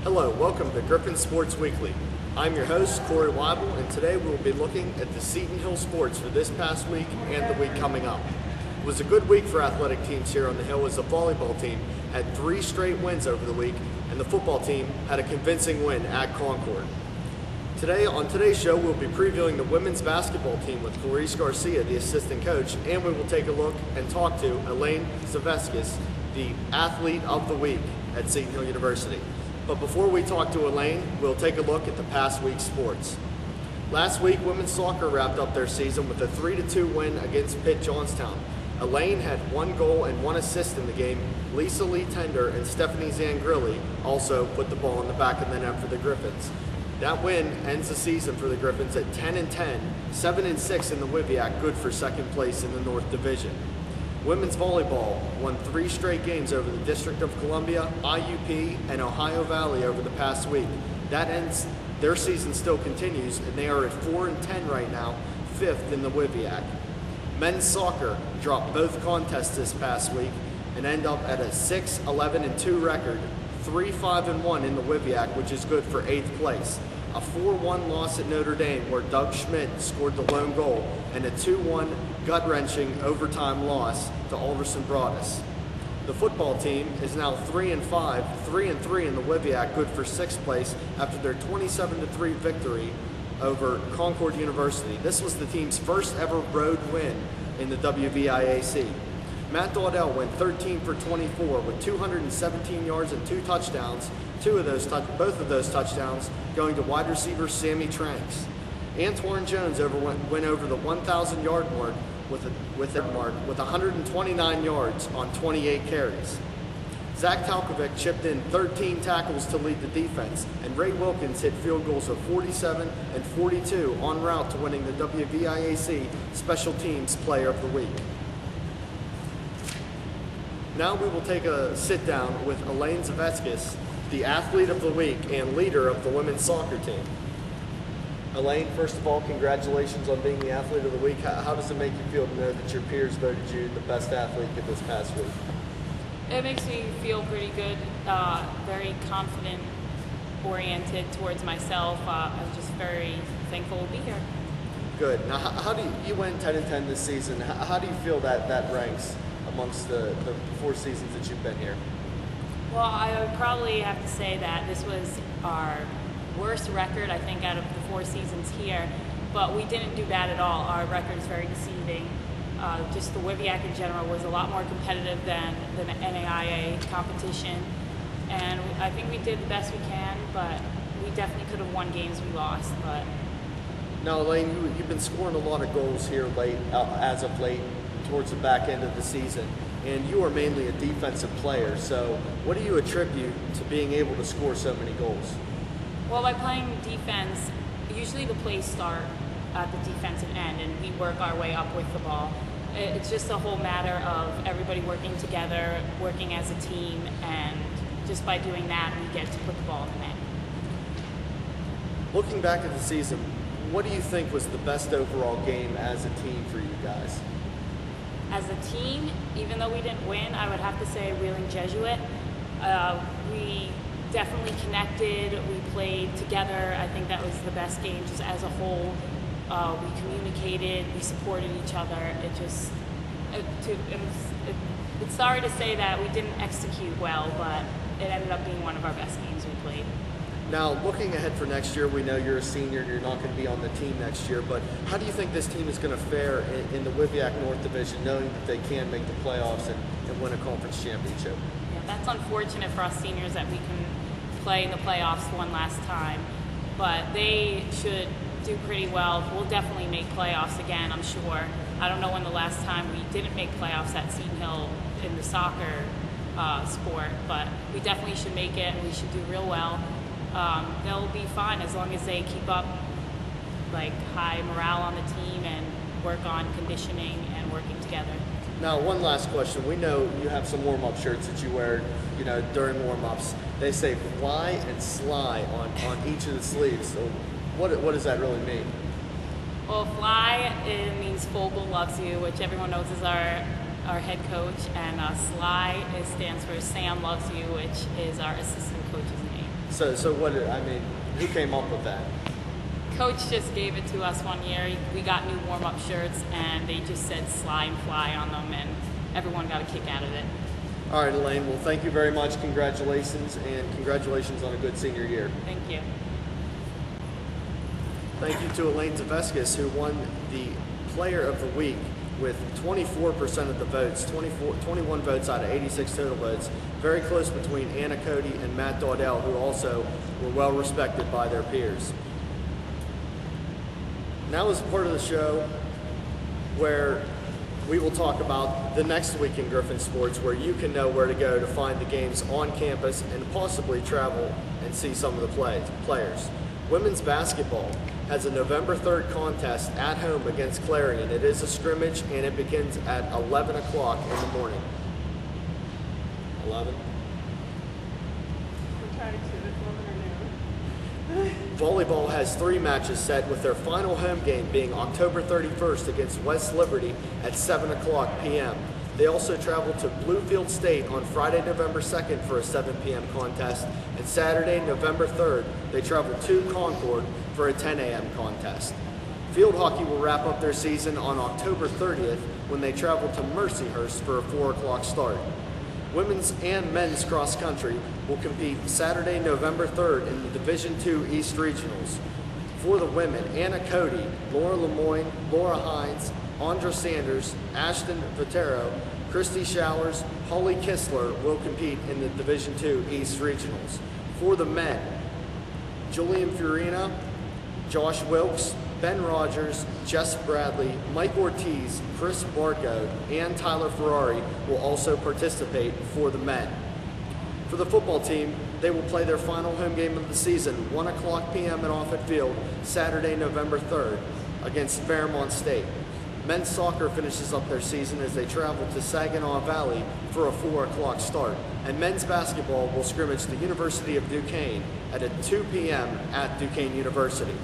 Hello, welcome to Griffins Sports Weekly. I'm your host, Corey Weibel, and today we'll be looking at the Seton Hill sports for this past week and the week coming up. It was a good week for athletic teams here on the Hill as the volleyball team had 3 straight wins over the week, and the football team had a convincing win at Concord. On today's show, we'll be previewing the women's basketball team with Clarice Garcia, the assistant coach, and we will take a look and talk to Elaine Zaveskis, the athlete of the week at Seton Hill University. But before we talk to Elaine, we'll take a look at the past week's sports. Last week, women's soccer wrapped up their season with a 3-2 win against Pitt Johnstown. Elaine had 1 goal and 1 assist in the game. Lisa Lee Tender and Stephanie Zangrilli also put the ball in the back of the net for the Griffins. That win ends the season for the Griffins at 10-10, 7-6 in the WIVIAC, good for second place in the North Division. Women's volleyball won 3 straight games over the District of Columbia, IUP, and Ohio Valley over the past week. That ends, their season still continues, and they are at 4-10 right now, 5th in the WIVIAC. Men's soccer dropped both contests this past week and end up at a 6-11-2 record, 3-5-1 in the WIVIAC, which is good for 8th place. A 4-1 loss at Notre Dame where Doug Schmidt scored the lone goal, and a 2-1 gut-wrenching overtime loss to Alderson Broadus. The football team is now 3-5, 3-3 in the WIVIAC, good for 6th place after their 27-3 victory over Concord University. This was the team's first ever road win in the WVIAC. Matt Daudell went 13 for 24 with 217 yards and 2 touchdowns. Both of those touchdowns going to wide receiver Sammy Tranks. Antoine Jones went over the 1,000-yard mark with 129 yards on 28 carries. Zach Talkovic chipped in 13 tackles to lead the defense, and Ray Wilkins hit field goals of 47 and 42 en route to winning the WVIAC Special Teams Player of the Week. Now we will take a sit down with Elaine Zaveskis, the athlete of the week and leader of the women's soccer team. Elaine, first of all, congratulations on being the athlete of the week. How does it make you feel to know that your peers voted you the best athlete of this past week? It makes me feel pretty good, very confident, oriented towards myself. I'm just very thankful to be here. Good. Now, how do you went 10-10 this season? How do you feel that ranks amongst the 4 seasons that you've been here? Well, I would probably have to say that this was our worst record, I think, out of the 4 seasons here, but we didn't do bad at all. Our record is very deceiving. Just the WIVIAC in general was a lot more competitive than the NAIA competition, and I think we did the best we can, but we definitely could have won games we lost. But now, Elaine, you've been scoring a lot of goals here as of late, towards the back end of the season, and you are mainly a defensive player, so what do you attribute to being able to score so many goals? Well, by playing defense, usually the plays start at the defensive end and we work our way up with the ball. It's just a whole matter of everybody working together, working as a team, and just by doing that, we get to put the ball in the net. Looking back at the season, what do you think was the best overall game as a team for you guys? As a team, even though we didn't win, I would have to say Wheeling Jesuit. We definitely connected, we played together. I think that was the best game just as a whole. We communicated, we supported each other. It's sorry to say that we didn't execute well, but it ended up being one of our best games we played. Now, looking ahead for next year, we know you're a senior, you're not going to be on the team next year, but how do you think this team is going to fare in the WIVIAC North Division, knowing that they can make the playoffs and win a conference championship? Yeah, that's unfortunate for us seniors that we can play in the playoffs one last time, but they should do pretty well. We'll definitely make playoffs again, I'm sure. I don't know when the last time we didn't make playoffs at Seton Hill in the soccer sport, but we definitely should make it, and we should do real well. They'll be fine as long as they keep up high morale on the team and work on conditioning and working together. Now, one last question. We know you have some warm-up shirts that you wear, during warm-ups. They say fly and sly on each of the sleeves. So what does that really mean? Well, fly, it means Fogel loves you, which everyone knows is our head coach, and Sly stands for Sam loves you, which is our assistant coach's name. So what? Who came up with that? Coach just gave it to us one year. We got new warm-up shirts, and they just said "Slide and Fly" on them, and everyone got a kick out of it. All right, Elaine. Well, thank you very much. Congratulations, and congratulations on a good senior year. Thank you. Thank you to Elaine Zaveskis, who won the Player of the Week with 24% of the votes, 21 votes out of 86 total votes. Very close between Anna Cody and Matt Daudell, who also were well respected by their peers. Now is part of the show where we will talk about the next week in Griffin sports, where you can know where to go to find the games on campus and possibly travel and see some of the players. Women's basketball has a November 3rd contest at home against Clarion. It is a scrimmage, and it begins at 11 o'clock in the morning. 11? We're trying to see if it's 11 or noon. Volleyball has 3 matches set, with their final home game being October 31st against West Liberty at 7 o'clock p.m. They also travel to Bluefield State on Friday, November 2nd for a 7 p.m. contest, and Saturday, November 3rd, they travel to Concord for a 10 a.m. contest. Field hockey will wrap up their season on October 30th when they travel to Mercyhurst for a 4 o'clock start. Women's and men's cross country will compete Saturday, November 3rd in the Division II East Regionals. For the women, Anna Cody, Laura Lemoyne, Laura Hines, Andra Sanders, Ashton Vitero, Christy Showers, Holly Kistler will compete in the Division II East Regionals. For the men, Julian Furina, Josh Wilkes, Ben Rogers, Jess Bradley, Mike Ortiz, Chris Barco, and Tyler Ferrari will also participate for the men. For the football team, they will play their final home game of the season, 1 o'clock p.m. at Offutt Field, Saturday, November 3rd, against Fairmont State. Men's soccer finishes up their season as they travel to Saginaw Valley for a 4 o'clock start. And men's basketball will scrimmage the University of Duquesne at 2 p.m. at Duquesne University.